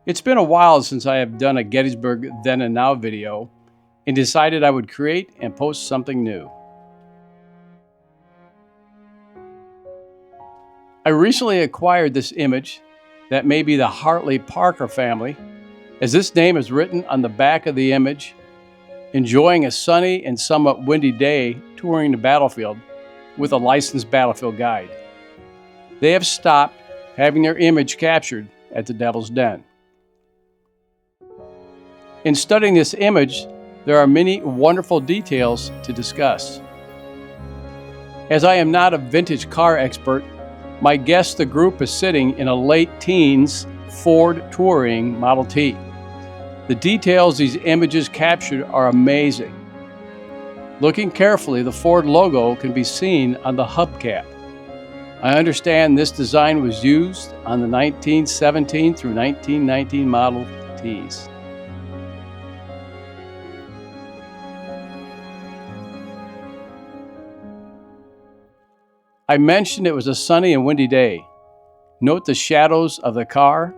It's been a while since I have done a Gettysburg Then and Now video and decided I would create and post something new. I recently acquired this image that may be the Hartley Parker family, as this name is written on the back of the image, enjoying a sunny and somewhat windy day touring the battlefield with a licensed battlefield guide. They have stopped having their image captured at the Devil's Den. In studying this image, there are many wonderful details to discuss. As I am not a vintage car expert, my guess the group is sitting in a late teens Ford Touring Model T. The details these images captured are amazing. Looking carefully, the Ford logo can be seen on the hubcap. I understand this design was used on the 1917 through 1919 Model Ts. I mentioned it was a sunny and windy day. Note the shadows of the car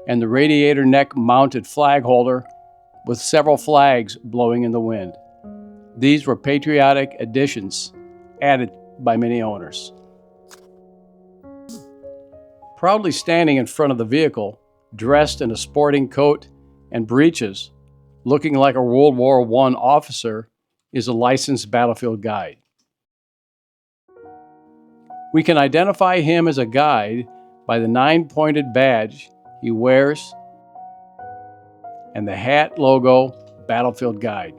and the radiator neck mounted flag holder with several flags blowing in the wind. These were patriotic additions added by many owners. Proudly standing in front of the vehicle, dressed in a sporting coat and breeches, looking like a World War I officer, is a licensed battlefield guide. We can identify him as a guide by the 9-pointed badge he wears and the hat logo, Battlefield Guide.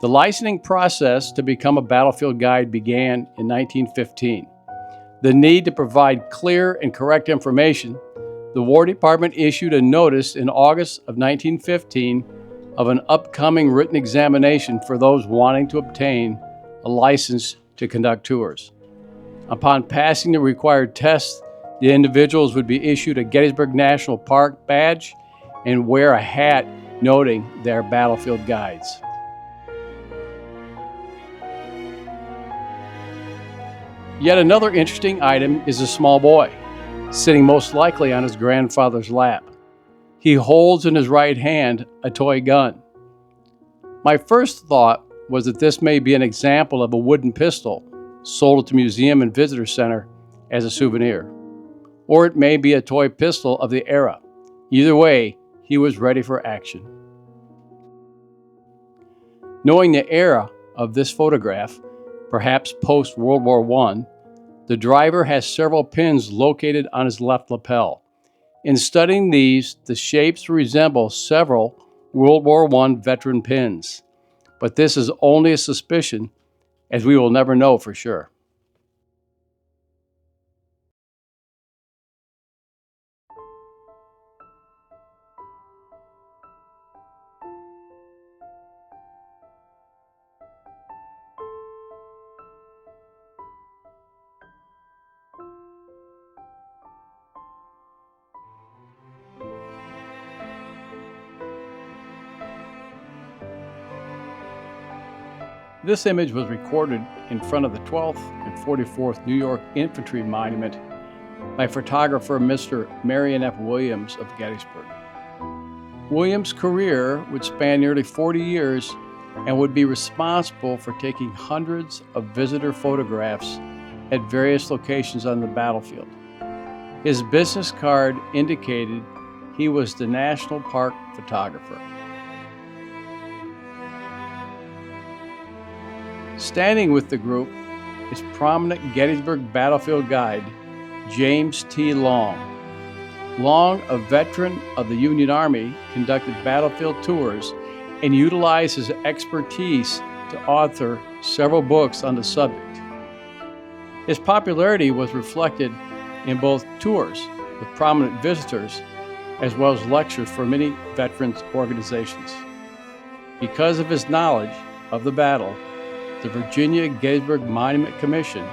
The licensing process to become a battlefield guide began in 1915. The need to provide clear and correct information, the War Department issued a notice in August of 1915 of an upcoming written examination for those wanting to obtain a license to conduct tours. Upon passing the required tests, the individuals would be issued a Gettysburg National Park badge and wear a hat noting their battlefield guides. Yet another interesting item is a small boy, sitting most likely on his grandfather's lap. He holds in his right hand a toy gun. My first thought was that this may be an example of a wooden pistol sold at the Museum and Visitor Center as a souvenir. Or it may be a toy pistol of the era. Either way, he was ready for action. Knowing the era of this photograph, perhaps post-World War I, the driver has several pins located on his left lapel. In studying these, the shapes resemble several World War I veteran pins, but this is only a suspicion, as we will never know for sure. This image was recorded in front of the 12th and 44th New York Infantry Monument by photographer Mr. Marion F. Williams of Gettysburg. Williams' career would span nearly 40 years and would be responsible for taking hundreds of visitor photographs at various locations on the battlefield. His business card indicated he was the National Park photographer. Standing with the group is prominent Gettysburg battlefield guide James T. Long. Long, a veteran of the Union Army, conducted battlefield tours and utilized his expertise to author several books on the subject. His popularity was reflected in both tours with prominent visitors as well as lectures for many veterans organizations. Because of his knowledge of the battle, the Virginia Gettysburg Monument Commission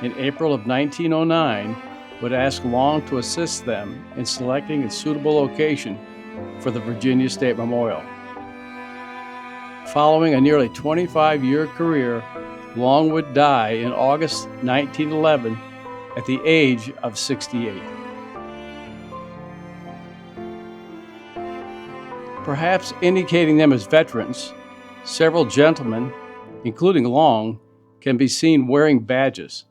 in April of 1909 would ask Long to assist them in selecting a suitable location for the Virginia State Memorial. Following a nearly 25-year career, Long would die in August 1911 at the age of 68. Perhaps indicating them as veterans, several gentlemen, including Long, can be seen wearing badges.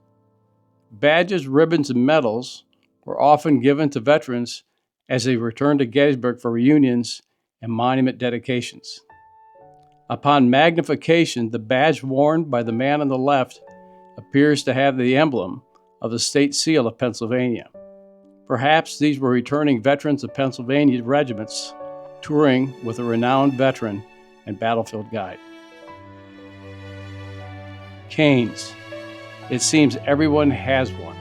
Badges, ribbons, and medals were often given to veterans as they returned to Gettysburg for reunions and monument dedications. Upon magnification, the badge worn by the man on the left appears to have the emblem of the state seal of Pennsylvania. Perhaps these were returning veterans of Pennsylvania regiments touring with a renowned veteran and battlefield guide. Canes. It seems everyone has one.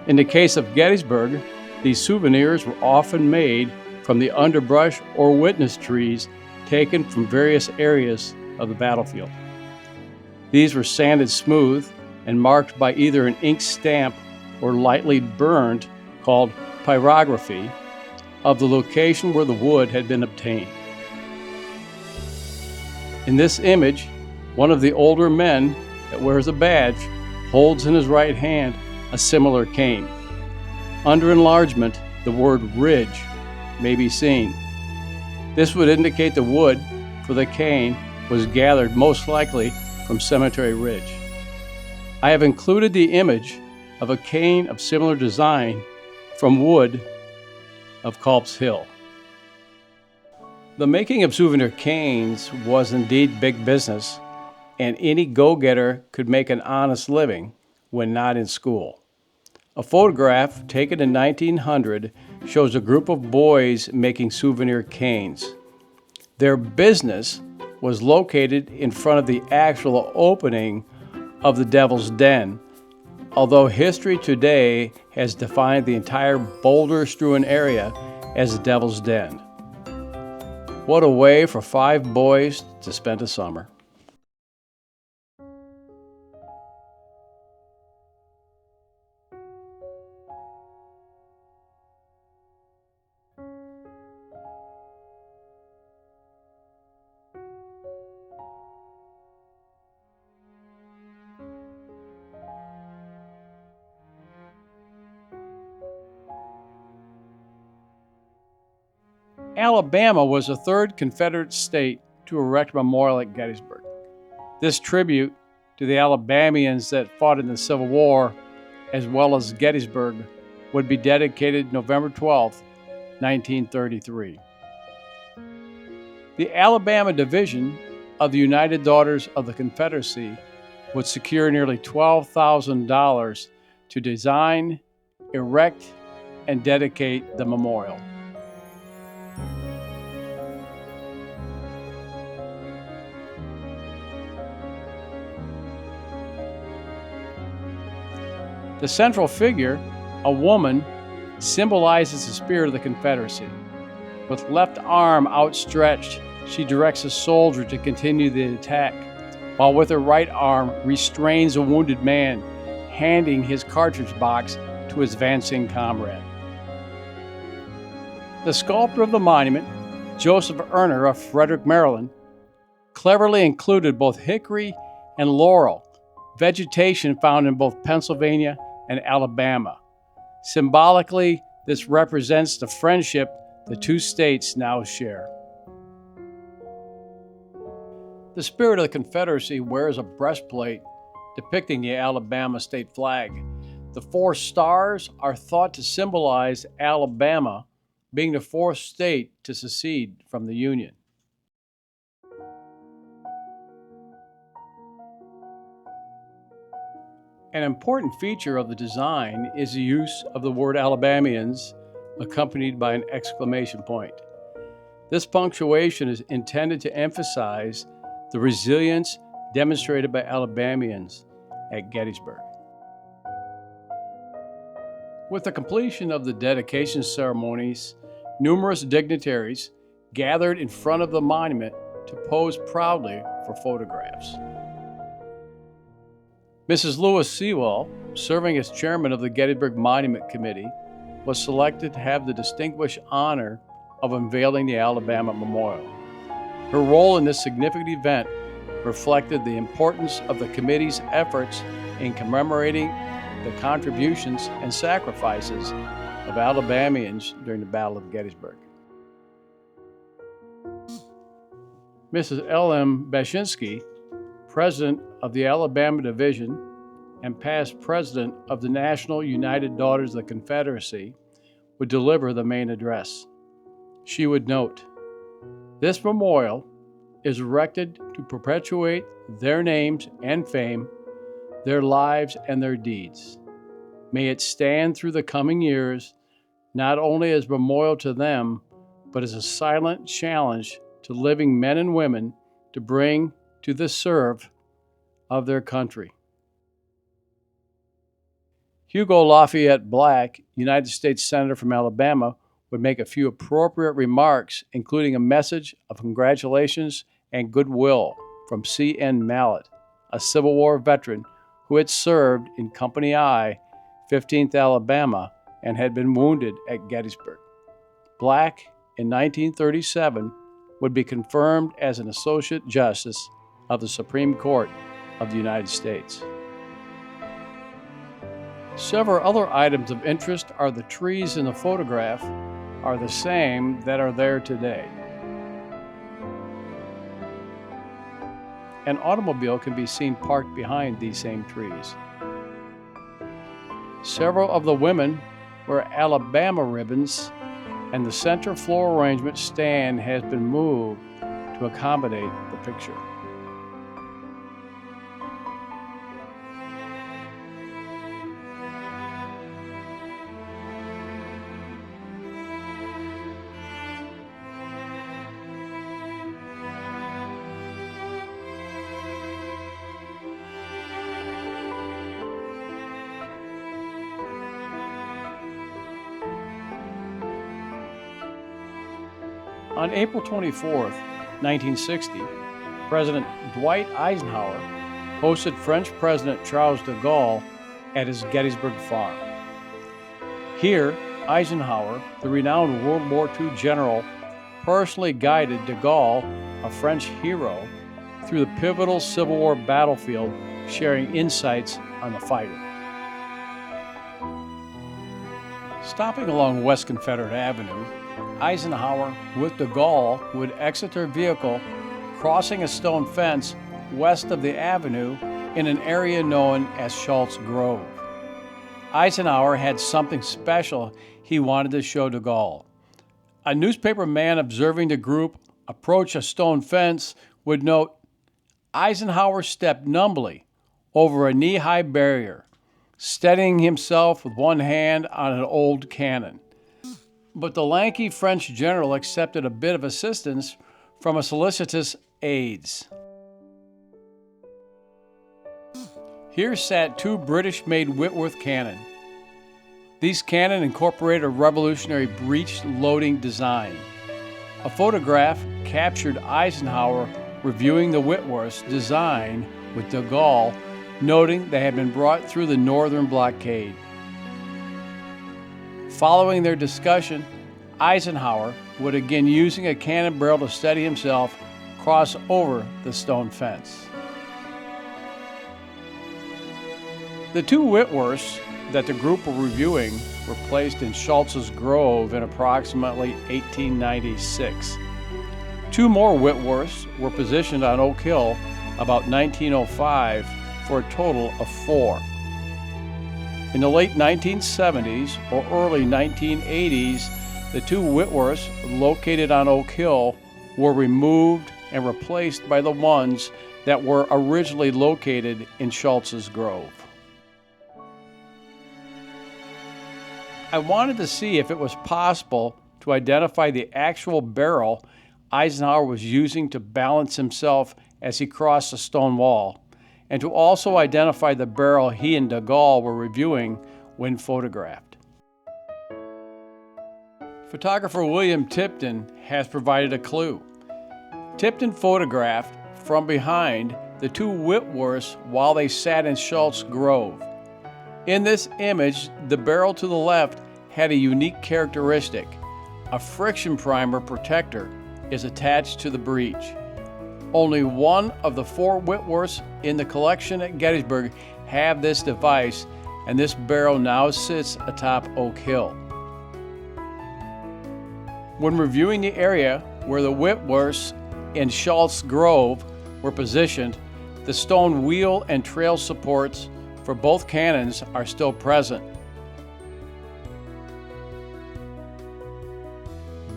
In the case of Gettysburg, these souvenirs were often made from the underbrush or witness trees taken from various areas of the battlefield. These were sanded smooth and marked by either an ink stamp or lightly burned, called pyrography, of the location where the wood had been obtained. In this image, one of the older men that wears a badge holds in his right hand a similar cane. Under enlargement, the word ridge may be seen. This would indicate the wood for the cane was gathered most likely from Cemetery Ridge. I have included the image of a cane of similar design from wood of Culp's Hill. The making of souvenir canes was indeed big business, and any go-getter could make an honest living when not in school. A photograph taken in 1900 shows a group of boys making souvenir canes. Their business was located in front of the actual opening of the Devil's Den, although history today has defined the entire boulder-strewn area as the Devil's Den. What a way for 5 boys to spend a summer. Alabama was the third Confederate state to erect a memorial at Gettysburg. This tribute to the Alabamians that fought in the Civil War, as well as Gettysburg, would be dedicated November 12, 1933. The Alabama Division of the United Daughters of the Confederacy would secure nearly $12,000 to design, erect, and dedicate the memorial. The central figure, a woman, symbolizes the spirit of the Confederacy. With left arm outstretched, she directs a soldier to continue the attack, while with her right arm restrains a wounded man, handing his cartridge box to his advancing comrade. The sculptor of the monument, Joseph Erner of Frederick, Maryland, cleverly included both hickory and laurel, vegetation found in both Pennsylvania and Alabama. Symbolically, this represents the friendship the two states now share. The spirit of the Confederacy wears a breastplate depicting the Alabama state flag. The 4 stars are thought to symbolize Alabama being the 4th state to secede from the Union. An important feature of the design is the use of the word Alabamians accompanied by an exclamation point. This punctuation is intended to emphasize the resilience demonstrated by Alabamians at Gettysburg. With the completion of the dedication ceremonies, numerous dignitaries gathered in front of the monument to pose proudly for photographs. Mrs. Lewis Sewell, serving as chairman of the Gettysburg Monument Committee, was selected to have the distinguished honor of unveiling the Alabama Memorial. Her role in this significant event reflected the importance of the committee's efforts in commemorating the contributions and sacrifices of Alabamians during the Battle of Gettysburg. Mrs. L.M. Bashinsky, President of the Alabama Division and past President of the National United Daughters of the Confederacy, would deliver the main address. She would note, "This memorial is erected to perpetuate their names and fame, their lives and their deeds. May it stand through the coming years, not only as memorial to them, but as a silent challenge to living men and women to bring to the serve of their country." Hugo Lafayette Black, United States Senator from Alabama, would make a few appropriate remarks, including a message of congratulations and goodwill from C.N. Mallett, a Civil War veteran who had served in Company I, 15th Alabama, and had been wounded at Gettysburg. Black, in 1937, would be confirmed as an Associate Justice of the Supreme Court of the United States. Several other items of interest are the trees in the photograph are the same that are there today. An automobile can be seen parked behind these same trees. Several of the women wear Alabama ribbons, and the center floor arrangement stand has been moved to accommodate the picture. On April 24, 1960, President Dwight Eisenhower hosted French President Charles de Gaulle at his Gettysburg farm. Here, Eisenhower, the renowned World War II general, personally guided de Gaulle, a French hero, through the pivotal Civil War battlefield, sharing insights on the fighting. Stopping along West Confederate Avenue, Eisenhower with de Gaulle would exit their vehicle, crossing a stone fence west of the avenue in an area known as Schultz Grove. Eisenhower had something special he wanted to show de Gaulle. A newspaper man observing the group approach a stone fence would note, "Eisenhower stepped numbly over a knee-high barrier, steadying himself with one hand on an old cannon." But the lanky French general accepted a bit of assistance from a solicitous aides. Here sat two British-made Whitworth cannon. These cannon incorporated a revolutionary breech-loading design. A photograph captured Eisenhower reviewing the Whitworth's design with de Gaulle, noting they had been brought through the northern blockade. Following their discussion, Eisenhower would, again using a cannon barrel to steady himself, cross over the stone fence. The two Whitworths that the group were reviewing were placed in Schultz's Grove in approximately 1896. Two more Whitworths were positioned on Oak Hill about 1905 for a total of 4. In the late 1970s or early 1980s, the two Whitworths located on Oak Hill were removed and replaced by the ones that were originally located in Schultz's Grove. I wanted to see if it was possible to identify the actual barrel Eisenhower was using to balance himself as he crossed the stone wall, and to also identify the barrel he and de Gaulle were reviewing when photographed. Photographer William Tipton has provided a clue. Tipton photographed from behind the two Whitworths while they sat in Schultz Grove. In this image, the barrel to the left had a unique characteristic. A friction primer protector is attached to the breech. Only one of the 4 Whitworths in the collection at Gettysburg have this device, and this barrel now sits atop Oak Hill. When reviewing the area where the Whitworths and Schultz Grove were positioned, the stone wheel and trail supports for both cannons are still present.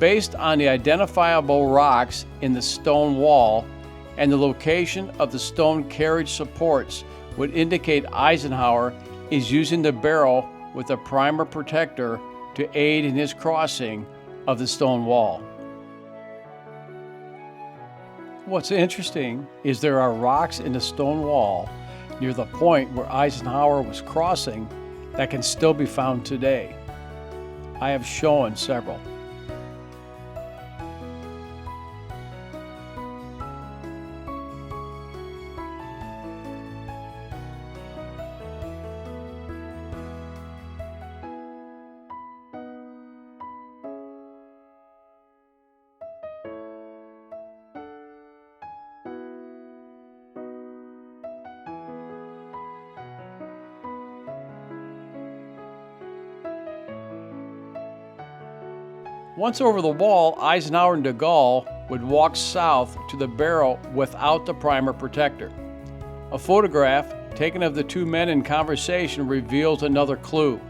Based on the identifiable rocks in the stone wall and the location of the stone carriage supports would indicate Eisenhower is using the barrel with a primer protector to aid in his crossing of the stone wall. What's interesting is there are rocks in the stone wall near the point where Eisenhower was crossing that can still be found today. I have shown several. Once over the wall, Eisenhower and de Gaulle would walk south to the barrel without the primer protector. A photograph taken of the two men in conversation reveals another clue.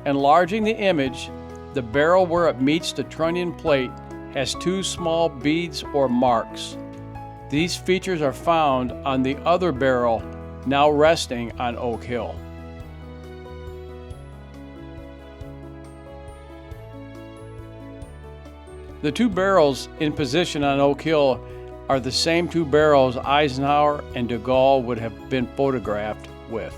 Enlarging the image, the barrel where it meets the trunnion plate has two small beads or marks. These features are found on the other barrel now resting on Oak Hill. The two barrels in position on Oak Hill are the same two barrels Eisenhower and de Gaulle would have been photographed with.